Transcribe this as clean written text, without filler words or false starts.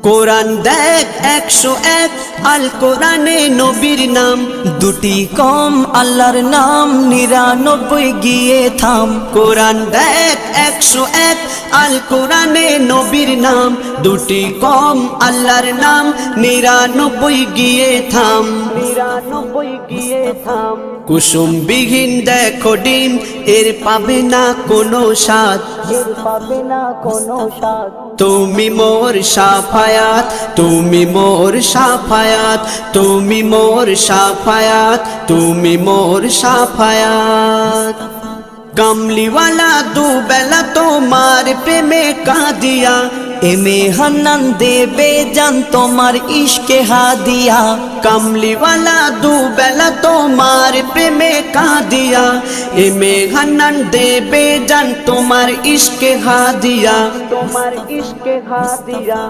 কোরআন দেখ 101 আল কোরআনে নবীর নাম, দুটি কম আল্লাহর নাম 99 গিয়ে থাম। কোরআন দেখ 101 আল কোরআনে নবীর নাম, দুটি কম আল্লাহর নাম 99 গিয়ে থাম। 99 গিয়ে থাম। কুসুম বিহীন দেখো ডিম, এর পাবে না কোনো স্বাদ, এর পাবে না কোনো স্বাদ। তুমি মোর শাফায়াত, তুমি মোর শাফায়াত, তুমি মোর শাফায়াত, তুমি মোর শাফায়াত। কামলিওয়ালা দুবেলা তোমার প্রেমে কাঁদিয়া, এমে হান্নান দেবে জান তোমার ইশকে হাদিয়া। কামলিওয়ালা দুবেলা তোমার প্রেমে কাঁদিয়া, এমে হান্নান দেবে জান তোমার ইশকে হাদিয়া, তোমার ইশকে হাদিয়া।